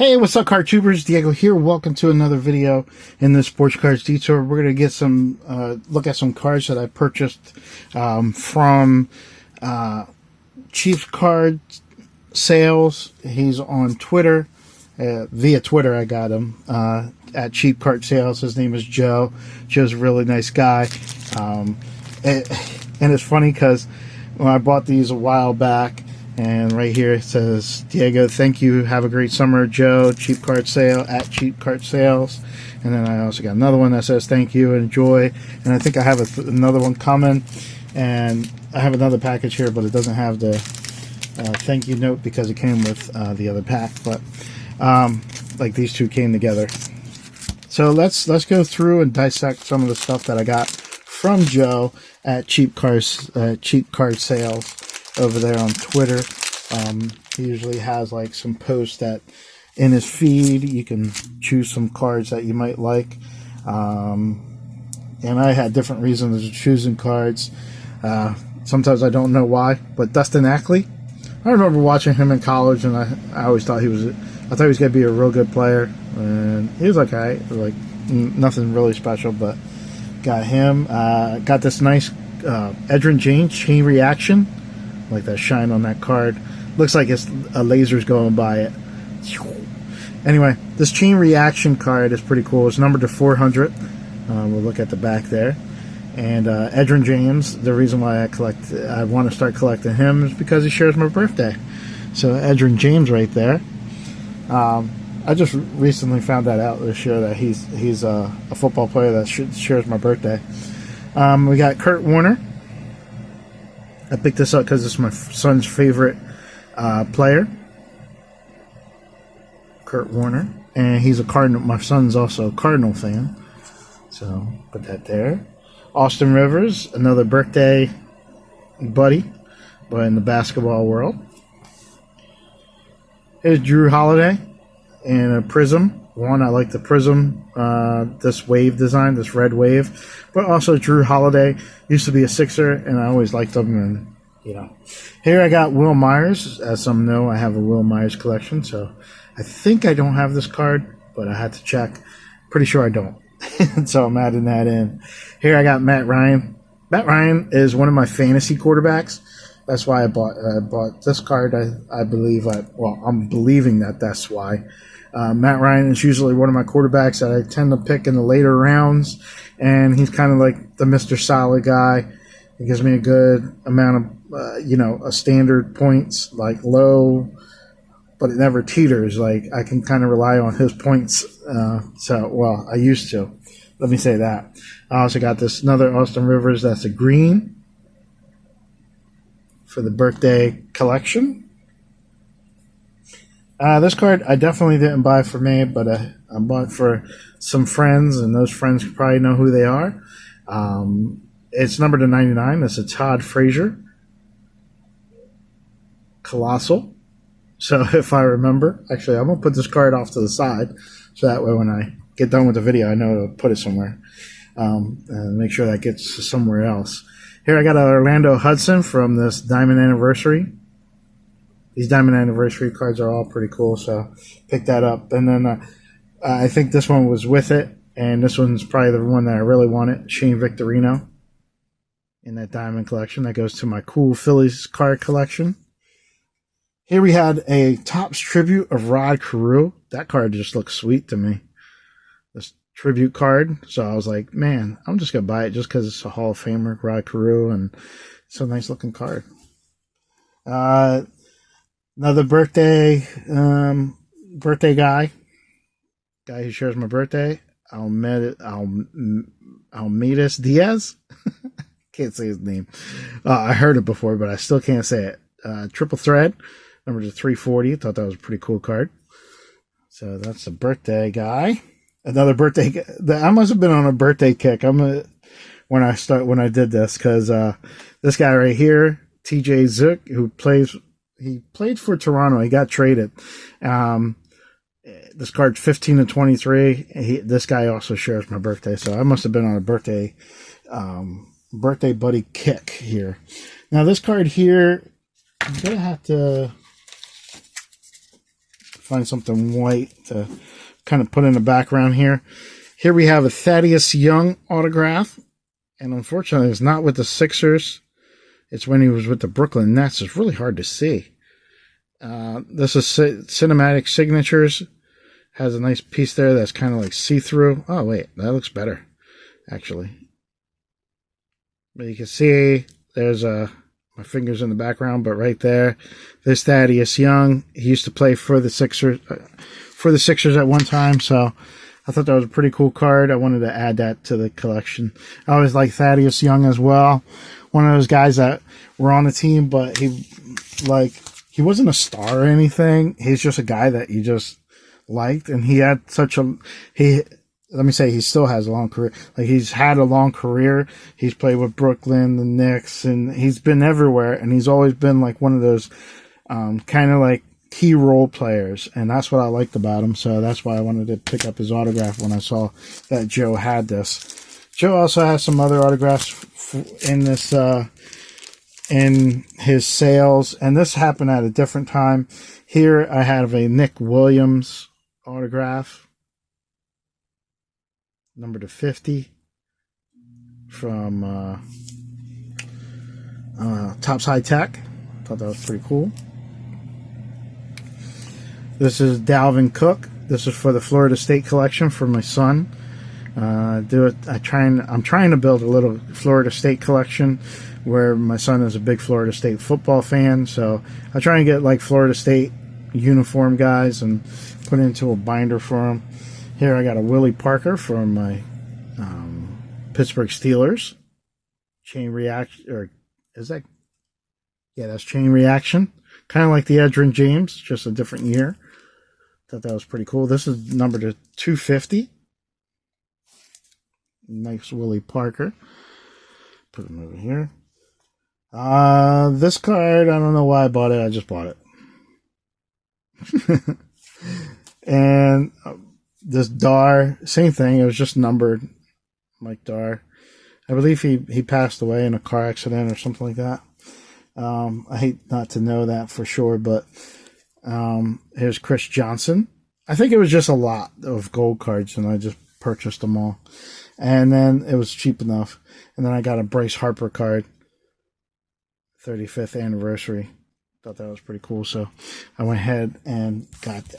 Hey, what's up, card tubers? Diego here. Welcome to another video in the Sports Cards Detour. We're gonna get some look at some cards that I purchased from Cheap Card Sales. He's on Twitter. Via Twitter, I got him at Cheap Card Sales. His name is Joe. Joe's a really nice guy, and it's funny because when I bought these a while back. And right here it says, Diego, thank you. Have a great summer, Joe. Cheap Card Sale at Cheap Card Sales. And then I also got another one that says, thank you, enjoy. And I think I have another one coming. And I have another package here, but it doesn't have the thank you note because it came with the other pack. But like these two came together. So let's go through and dissect some of the stuff that I got from Joe at Cheap Card Sales. Over there on Twitter. He usually has like some posts that in his feed you can choose some cards that you might like, and I had different reasons of choosing cards. Sometimes I don't know why, but Dustin Ackley, I remember watching him in college, and I always thought he was going to be a real good player, and he was okay, like nothing really special, but got him. Got this nice Edrin James chain reaction. Like that shine on that card. Looks like it's a laser's going by it. Anyway, this chain reaction card is pretty cool. It's numbered to 400. We'll look at the back there. And Edrin James, the reason why I want to start collecting him is because he shares my birthday. So Edrin James right there. I just recently found that out this year that he's a football player that shares my birthday. We got Kurt Warner. I picked this up because it's my son's favorite player, Kurt Warner, and he's a Cardinal. My son's also a Cardinal fan, so put that there. Austin Rivers, another birthday buddy, but in the basketball world. Here's Drew Holiday in a Prism. One, I like the Prism, this wave design, this red wave. But also Drew Holiday used to be a Sixer, and I always liked him. And, you know. Here I got Will Myers. As some know, I have a Will Myers collection. So I think I don't have this card, but I had to check. Pretty sure I don't. So I'm adding that in. Here I got Matt Ryan. Matt Ryan is one of my fantasy quarterbacks. That's why I bought this card. I believe, I'm believing that's why. Matt Ryan is usually one of my quarterbacks that I tend to pick in the later rounds, and he's kind of like the Mr. Solid guy. He gives me a good amount of, a standard points, like low, but it never teeters. Like I can kind of rely on his points. I used to. Let me say that. I also got this another Austin Rivers. That's a green for the birthday collection. This card I definitely didn't buy for me, but I bought for some friends, and those friends probably know who they are. It's numbered to 99. That's a Todd Frazier. Colossal. So if I remember, actually I'm going to put this card off to the side, so that way when I get done with the video I know to put it somewhere. And make sure that gets somewhere else. Here I got an Orlando Hudson from this Diamond Anniversary. These Diamond Anniversary cards are all pretty cool, so pick that up. And then I think this one was with it, and this one's probably the one that I really wanted, Shane Victorino, in that Diamond collection. That goes to my cool Phillies card collection. Here we had a Topps tribute of Rod Carew. That card just looks sweet to me. This tribute card. So I was like, man, I'm just going to buy it just because it's a Hall of Famer, Rod Carew, and it's a nice looking card. Another birthday guy who shares my birthday, Almeidas Diaz. Can't say his name. I heard it before, but I still can't say it. Triple thread, number to 340. Thought that was a pretty cool card. So that's a birthday guy. Another birthday. I must have been on a birthday kick. When I did this, because this guy right here, TJ Zook, he played for Toronto. He got traded. This card's 15 to 23. This guy also shares my birthday, so I must have been on a birthday buddy kick here. Now this card here, I'm gonna have to find something white to kind of put in the background here. Here we have a Thaddeus Young autograph. And unfortunately, it's not with the Sixers. It's when he was with the Brooklyn Nets. It's really hard to see. This is Cinematic Signatures. Has a nice piece there that's kind of like see-through. Oh, wait. That looks better, actually. But you can see there's my fingers in the background, but right there, there's Thaddeus Young. He used to play for the Sixers at one time, so I thought that was a pretty cool card. I wanted to add that to the collection. I always like Thaddeus Young as well. One of those guys that were on the team, but he wasn't a star or anything. He's just a guy that you just liked, and he had let me say, he still has a long career. Like, he's had a long career. He's played with Brooklyn, the Knicks, and he's been everywhere, and he's always been like one of those kind of like key role players, and that's what I liked about him. So that's why I wanted to pick up his autograph when I saw that Joe had this. Joe also has some other autographs in this in his sales, and this happened at a different time. Here I have a Nick Williams autograph, number to 50, from Topps High Tech. Thought that was pretty cool. This is Dalvin Cook. This is for the Florida State collection for my son. I'm trying to build a little Florida State collection where my son is a big Florida State football fan. So I try and get like Florida State uniform guys and put it into a binder for him. Here I got a Willy Parker from my Pittsburgh Steelers. Chain reaction, or is that? Yeah, that's Chain Reaction. Kind of like the Edrin James, just a different year. Thought that was pretty cool. This is number to 250. Nice Willy Parker. Put him over here. This card, I don't know why I bought it. I just bought it. And this Dar, same thing. It was just numbered. Mike Dar. I believe he passed away in a car accident or something like that. I hate not to know that for sure, but here's Chris Johnson. I think it was just a lot of gold cards, and I just purchased them all. And then it was cheap enough. And then I got a Bryce Harper card, 35th anniversary. Thought that was pretty cool, so I went ahead and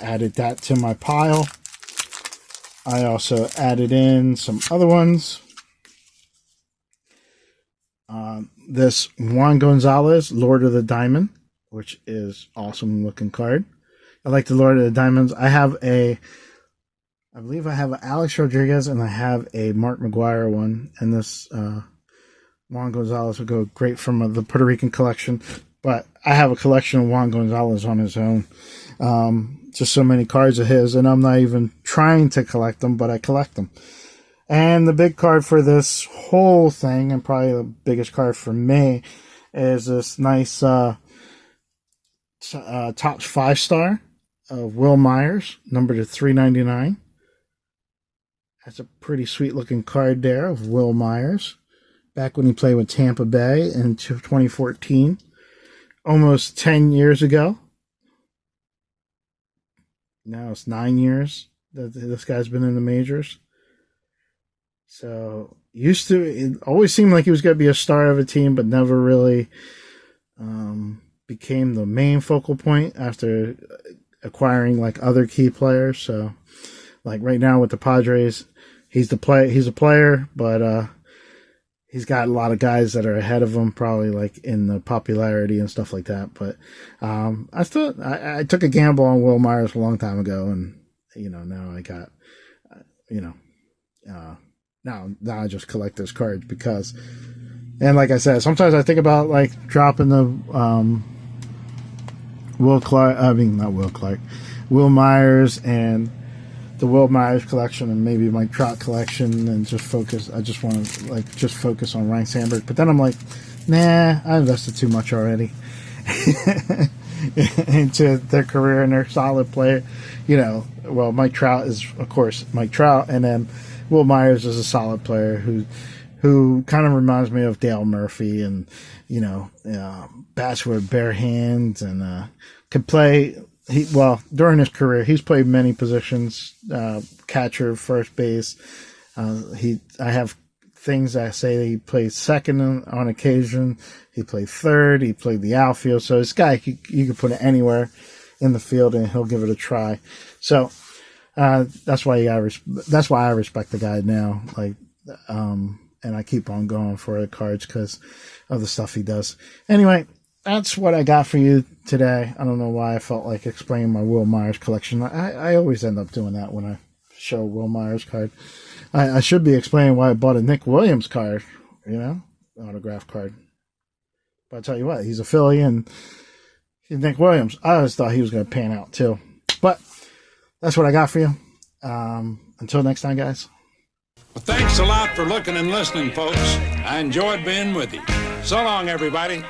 added that to my pile. I also added in some other ones. This Juan Gonzalez, Lord of the Diamond, which is awesome looking card. I like the Lord of the Diamonds. I believe I have an Alex Rodriguez and I have a Mark McGuire one. And this Juan Gonzalez would go great from the Puerto Rican collection. But I have a collection of Juan Gonzalez on his own. Just so many cards of his, and I'm not even trying to collect them, but I collect them. And the big card for this whole thing, and probably the biggest card for me, is this nice Topps 5-star of Will Myers, number to 399. That's a pretty sweet looking card there of Will Myers, back when he played with Tampa Bay in 2014, almost 10 years ago. Now it's 9 years that this guy's been in the majors. So, it always seemed like he was going to be a star of a team, but never really became the main focal point after acquiring like other key players. So, like right now with the Padres, he's a player, but he's got a lot of guys that are ahead of him, probably like in the popularity and stuff like that. But I took a gamble on Will Myers a long time ago, and now I got now I just collect those cards because, and like I said, sometimes I think about like dropping the Will Myers and the Will Myers collection and maybe my Trout collection and just focus. I just want to just focus on Ryan Sandberg. But then I'm like, nah, I invested too much already into their career, and they're a solid player. Well, Mike Trout is, of course, Mike Trout, and then Will Myers is a solid player who kind of reminds me of Dale Murphy, and bats with bare hands, and could play during his career, he's played many positions, catcher, first base. I have things that say he plays second on occasion. He played third. He played the outfield. So this guy, you can put it anywhere in the field and he'll give it a try. So, that's why I respect the guy now. Like, and I keep on going for the cards because of the stuff he does. Anyway, that's what I got for you today. I don't know why I felt like explaining my Will Myers collection. I always end up doing that when I show a Will Myers card. I should be explaining why I bought a Nick Williams card, autograph card. But I'll tell you what, he's a Philly, and Nick Williams, I always thought he was going to pan out too. But that's what I got for you. Until next time, guys. Well, thanks a lot for looking and listening, folks. I enjoyed being with you. So long, everybody.